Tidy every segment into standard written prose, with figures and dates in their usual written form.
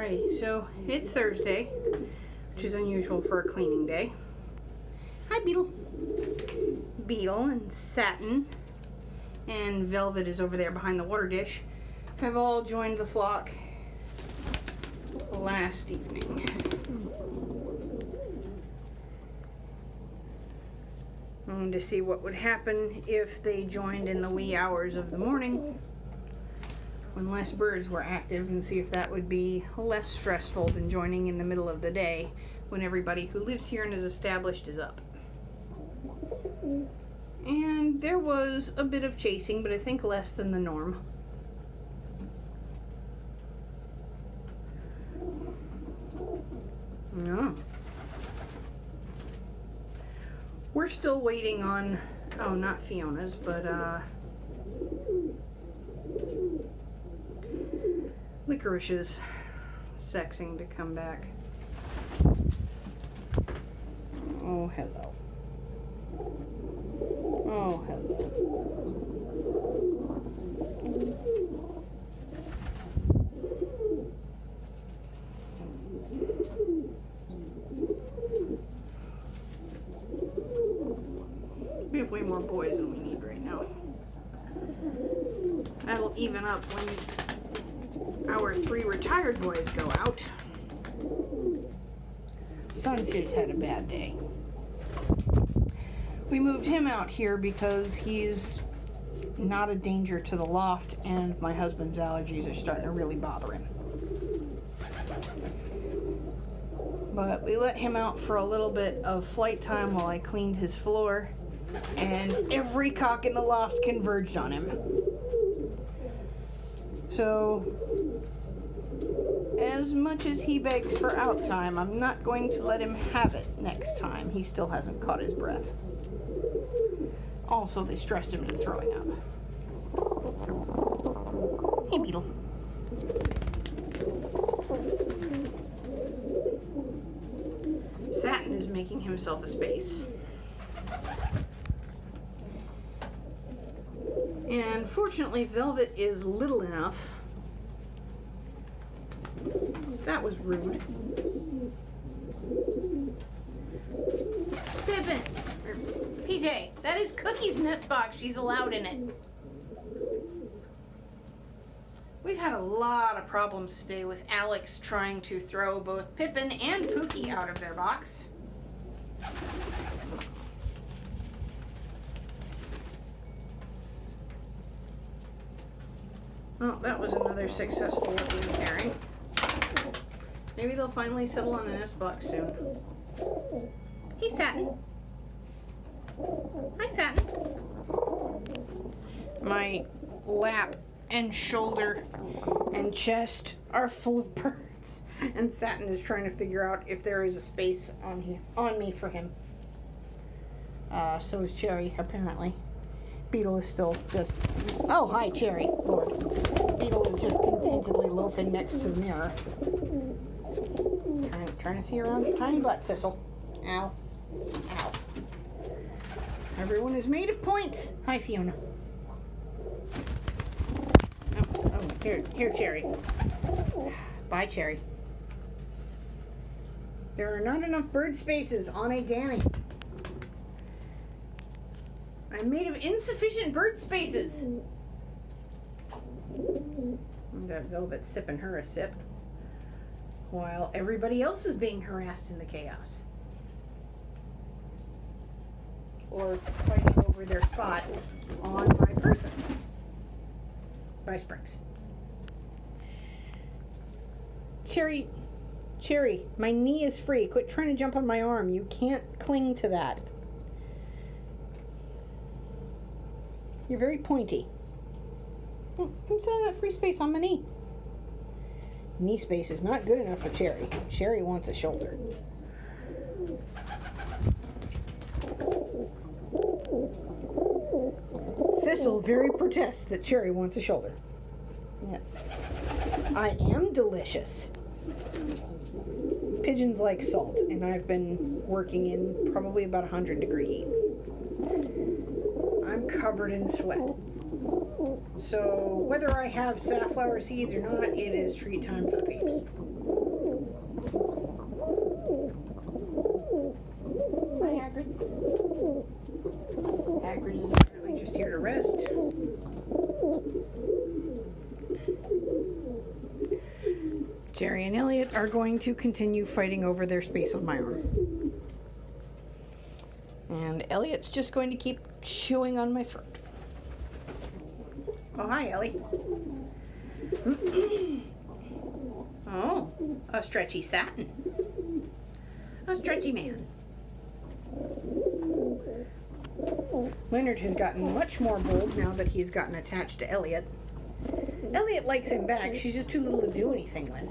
Alrighty, so it's Thursday, which is unusual for a cleaning day. Hi, Beetle. Beetle and Satin and Velvet is over there behind the water dish, have all joined the flock last evening. I wanted to see what would happen if they joined in the wee hours of the morning when less birds were active, and see if that would be less stressful than joining in the middle of the day when everybody who lives here and is established is up. And there was a bit of chasing, but I think less than the norm. No. We're still waiting on, oh, not Fiona's, but Licorice's sexing to come back. Oh, hello. Oh, hello. We have way more boys than we need right now. That'll even up when our 3 retired boys go out. Sunset's had a bad day. We moved him out here because he's not a danger to the loft, and my husband's allergies are starting to really bother him. But we let him out for a little bit of flight time while I cleaned his floor, and every cock in the loft converged on him. So, as much as he begs for out time, I'm not going to let him have it next time. He still hasn't caught his breath. Also, they stressed him into throwing up. Hey, Beetle. Satin is making himself a space. And fortunately, Velvet is little enough. That was rude. Pippin, or PJ, that is Cookie's nest box. She's allowed in it. We've had a lot of problems today with Alex trying to throw both Pippin and Pookie out of their box. Oh, that was another successful looking pairing. Maybe they'll finally settle on a nest box soon. Hey, Satin. Hi, Satin. My lap and shoulder and chest are full of birds, and Satin is trying to figure out if there is a space on me for him. So is Cherry, apparently. Beetle is still just... Oh, hi, Cherry. Lord. Beetle is just contentedly loafing next to the mirror. Trying to see around your tiny butt, Thistle. Ow. Ow. Everyone is made of points. Hi, Fiona. Oh, here, Cherry. Bye, Cherry. There are not enough bird spaces on a Danny. I'm made of insufficient bird spaces. And got Velvet sipping her a sip, while everybody else is being harassed in the chaos. Or fighting over their spot on my person. Bye, Springs. Cherry, my knee is free. Quit trying to jump on my arm. You can't cling to that. You're very pointy. Come sit on that free space on my knee. Knee space is not good enough for Cherry. Cherry wants a shoulder. Thistle very protests that Cherry wants a shoulder. Yeah. I am delicious. Pigeons like salt, and I've been working in probably about 100-degree heat. I'm covered in sweat. So whether I have safflower seeds or not, it is treat time for the peeps. Hi, Hagrid. Hagrid is apparently just here to rest. Jerry and Elliot are going to continue fighting over their space on my arm. And Elliot's just going to keep chewing on my throat. Oh, hi, Ellie. Oh, a stretchy satin. A stretchy man. Leonard has gotten much more bold now that he's gotten attached to Elliot. Elliot likes him back. She's just too little to do anything with.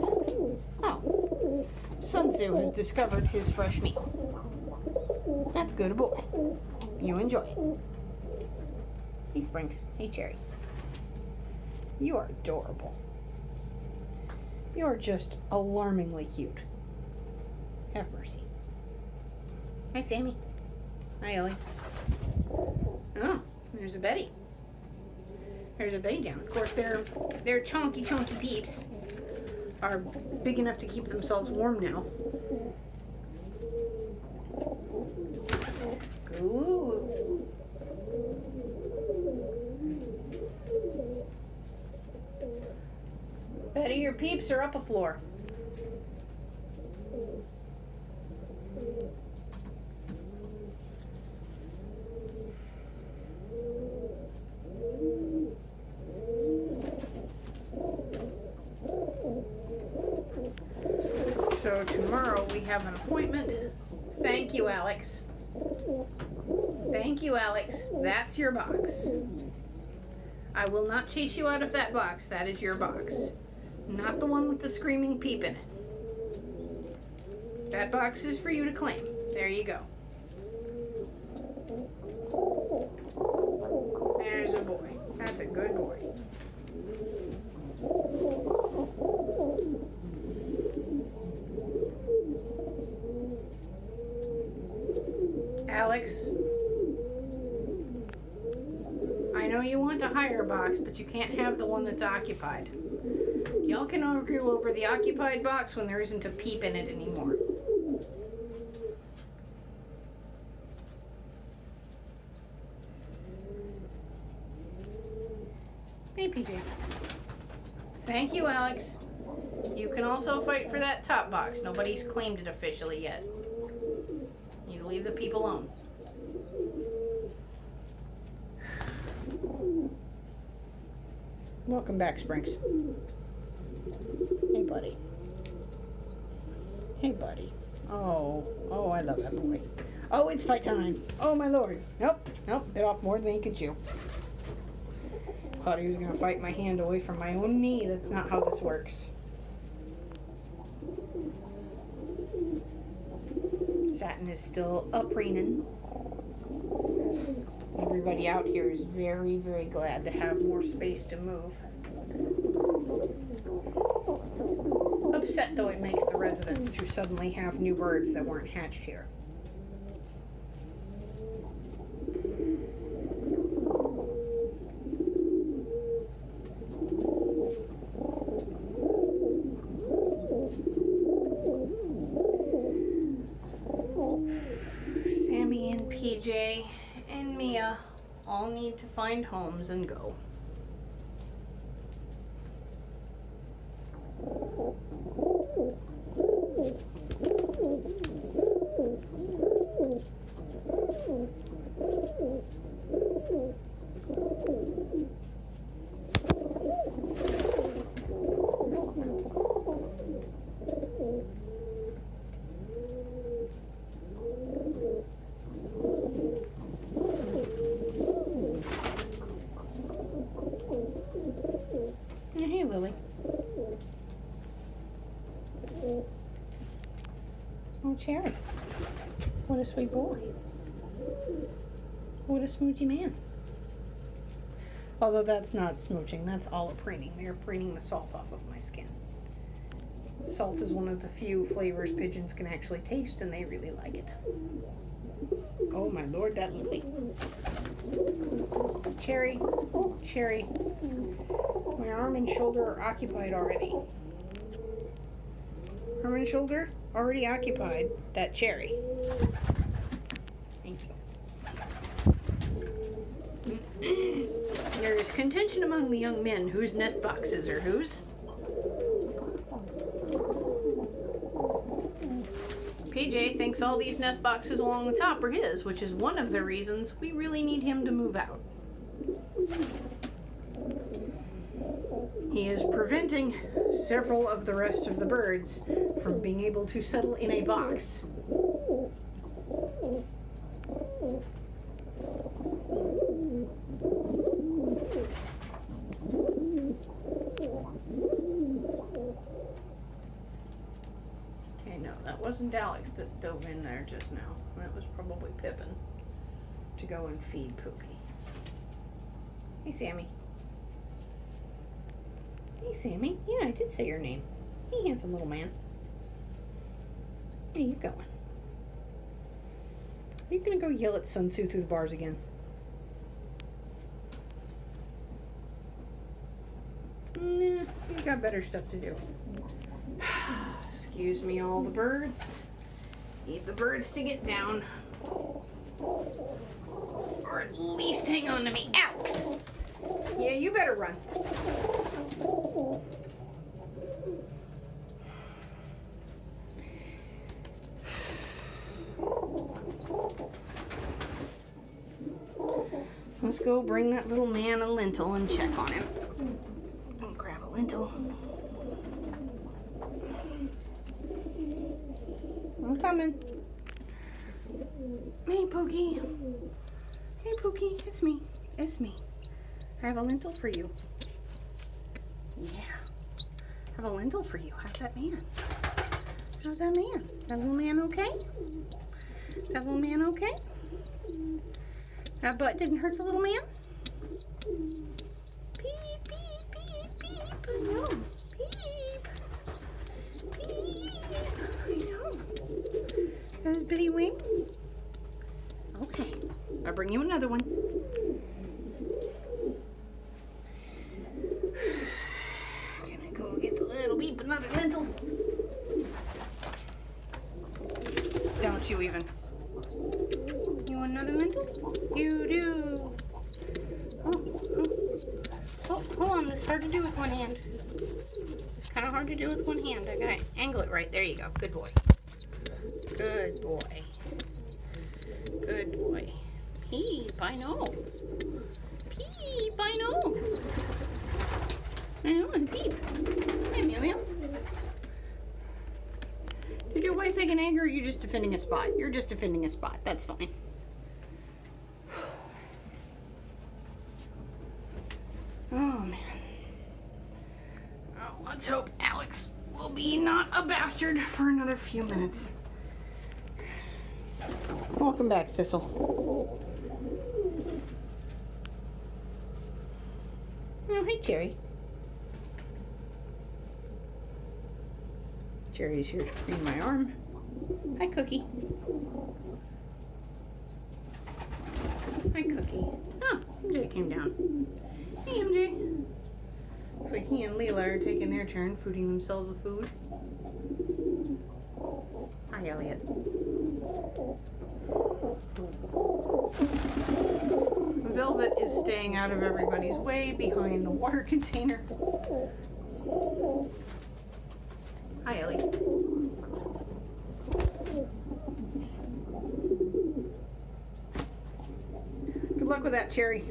Oh, Sun Tzu has discovered his fresh meal. That's good, a boy. You enjoy it. Hey, Sprinks. Hey, Cherry. You are adorable. You're just alarmingly cute. Have mercy. Hi, Sammy. Hi, Ellie. Oh, there's a Betty. There's a Betty down. Of course, their chonky peeps are big enough to keep themselves warm now. Ooh. Betty, your peeps are up a floor. So tomorrow we have an appointment. Thank you, Alex. Thank you, Alex. That's your box. I will not chase you out of that box. That is your box. Not the one with the screaming peep in it. That box is for you to claim. There you go. There's a boy. That's a good boy. Alex, I know you want a higher box, but you can't have the one that's occupied. Y'all can argue over the occupied box when there isn't a peep in it anymore. Hey, PJ. Thank you, Alex. You can also fight for that top box. Nobody's claimed it officially yet. You leave the peep alone. Welcome back, Sprinks. Hey, buddy. Hey, buddy. Oh, I love that boy. Oh, it's fight time. Oh, my lord. Nope, bit off more than he could chew. Thought he was going to fight my hand away from my own knee. That's not how this works. Satin is still up-preening. Everybody out here is very, very glad to have more space to move. Upset though it makes the residents to suddenly have new birds that weren't hatched here. Sammy and PJ and Mia all need to find homes and go. Hey, Lily. Oh, Cherry. What a sweet boy. What a smoochy man. Although that's not smooching, that's all a preening. They're preening the salt off of my skin. Salt is one of the few flavors pigeons can actually taste, and they really like it. Oh my lord, that Lily. Cherry, Cherry. My arm and shoulder are occupied already. Arm and shoulder already occupied. That Cherry. Thank you. There is contention among the young men whose nest boxes are whose. PJ thinks all these nest boxes along the top are his, which is one of the reasons we really need him to move out. He is preventing several of the rest of the birds from being able to settle in a box. Okay, no, that wasn't Alex that dove in there just now. That was probably Pippin to go and feed Pookie. Hey, Sammy. Hey, Sammy. Yeah, I did say your name. Hey, handsome little man. Where are you going? Are you gonna go yell at Sun Tzu through the bars again? Nah, you've got better stuff to do. Excuse me, all the birds. Need the birds to get down. Or at least hang on to me. Alex! Yeah, you better run. Let's go bring that little man a lentil and check on him. I'll grab a lentil. I'm coming. Hey, Pookie. Hey, Pookie. It's me. It's me. I have a lentil for you. Yeah. I have a lentil for you. How's that man? How's that man? That little man okay? That little man okay? That butt didn't hurt the little man? Beep, beep, beep, beep. I know. Beep. Beep. I know. That his bitty wing? Okay. I'll bring you another one. Gonna go get the little beep, another lentil. Don't you even. You want another lentil? You do. Oh, hold on. This is hard to do with one hand. It's kind of hard to do with one hand. I gotta angle it right. There you go. Good boy. Good boy. Good boy. Peep, I know. Peep, I know. I know, and peep. Hey, Amelia. Did your wife make an egg, or are you just defending a spot? You're just defending a spot. That's fine. Oh, man. Oh, let's hope Alex will be not a bastard for another few minutes. Welcome back, Thistle. Oh, hey, Cherry. Cherry's here to clean my arm. Hi, Cookie. Hi, Cookie. Oh, MJ came down. Hey, MJ. Looks like he and Leela are taking their turn fooding themselves with food. Hi, Elliot. Velvet is staying out of everybody's way behind the water container. Hi, Ellie. Good luck with that, Cherry.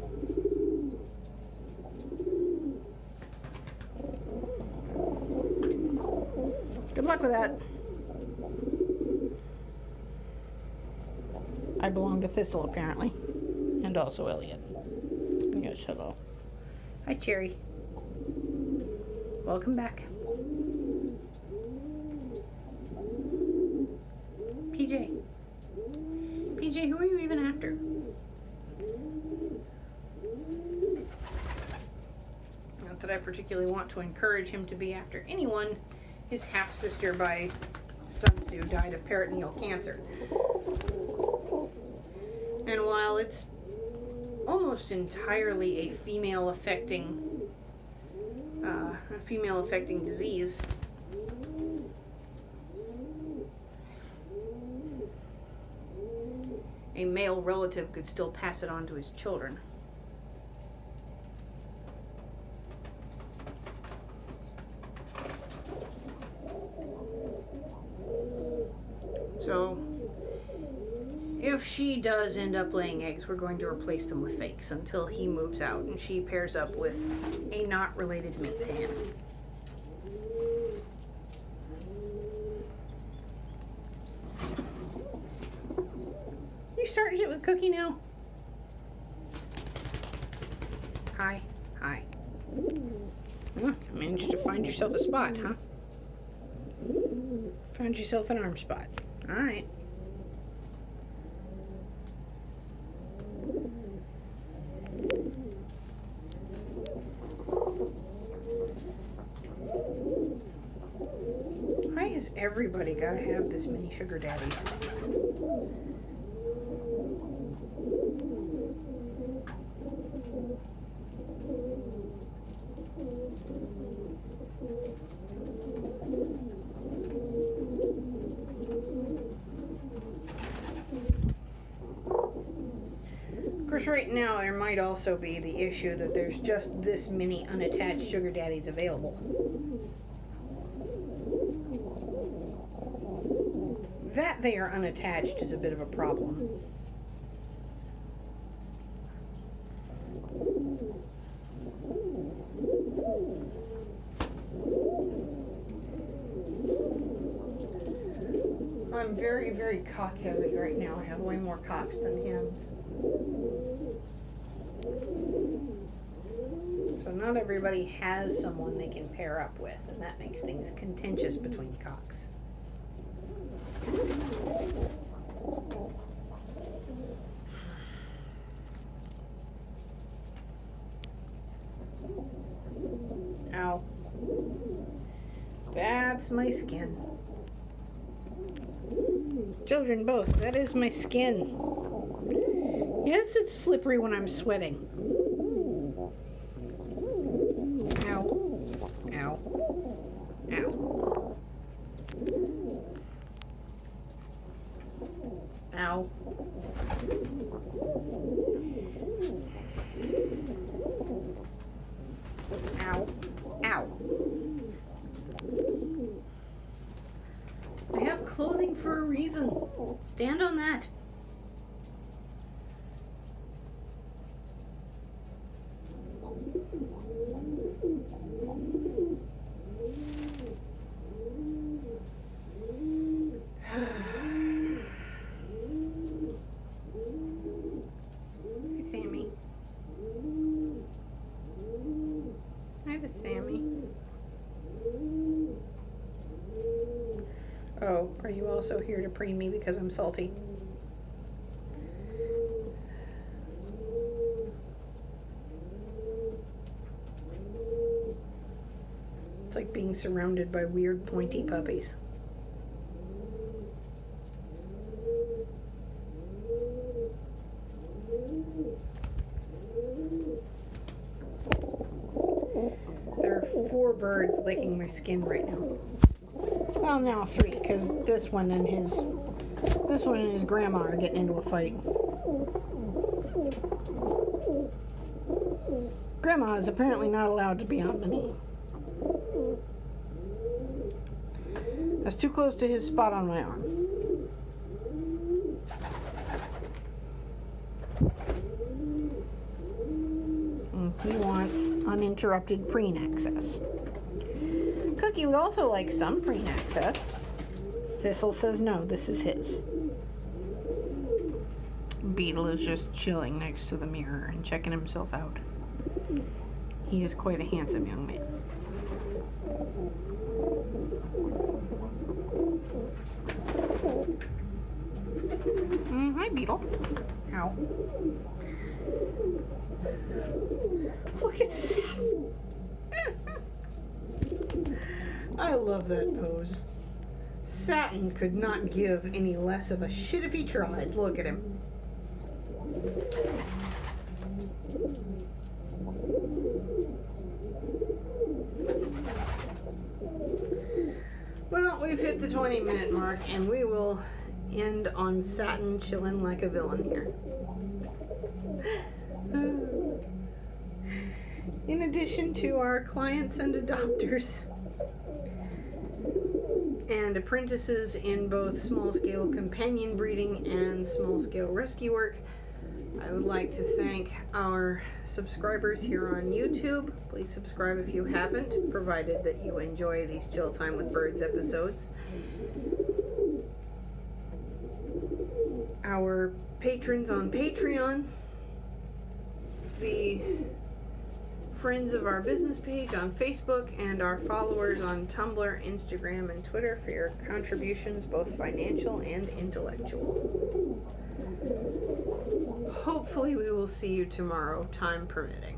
Good luck with that. I belong to Thistle, apparently. And also Elliot. Yes, hello. Hi, Cherry. Welcome back. PJ. PJ, who are you even after? Not that I particularly want to encourage him to be after anyone. His half-sister by Sun Tzu died of peritoneal cancer. And while it's almost entirely a female affecting disease. A male relative could still pass it on to his children. So, if she does end up laying eggs, we're going to replace them with fakes until he moves out and she pairs up with a not related mate to him. You starting it with Cookie now? Hi. Hi. Oh, managed to find yourself a spot, huh? Found yourself an arm spot. Alright. Why has everybody gotta have this many sugar daddies? Of course, right now there might also be the issue that there's just this many unattached sugar daddies available. That they are unattached is a bit of a problem. I'm very, very cock heavy right now. I have way more cocks than hens. So not everybody has someone they can pair up with, and that makes things contentious between cocks. Ow. That's my skin. Children both, that is my skin. Yes, it's slippery when I'm sweating. Ow. Ow. Ow. Ow. Ow. Ow. I have clothing for a reason. Stand on that. Hi, Sammy. Hi, the Sammy. Oh, are you also here to preen me because I'm salty? It's like being surrounded by weird pointy puppies. There are 4 birds licking my skin right now. Well, now 3, because this one and his grandma are getting into a fight. Grandma is apparently not allowed to be on my knee. That's too close to his spot on my arm. And he wants uninterrupted preen access. Cookie would also like some preen access. Thistle says no, this is his. Beetle is just chilling next to the mirror and checking himself out. He is quite a handsome young man. Hi, Beetle. Ow. Look at that. I love that pose. Satin could not give any less of a shit if he tried. Look at him. Well, we've hit the 20-minute mark, and we will end on Satin chilling like a villain here. In addition to our clients and adopters and apprentices in both small-scale companion breeding and small-scale rescue work, I would like to thank our subscribers here on YouTube. Please subscribe if you haven't, provided that you enjoy these Chill Time with Birds episodes. Our patrons on Patreon, the friends of our business page on Facebook, and our followers on Tumblr, Instagram, and Twitter for your contributions, both financial and intellectual. Hopefully we will see you tomorrow, time permitting.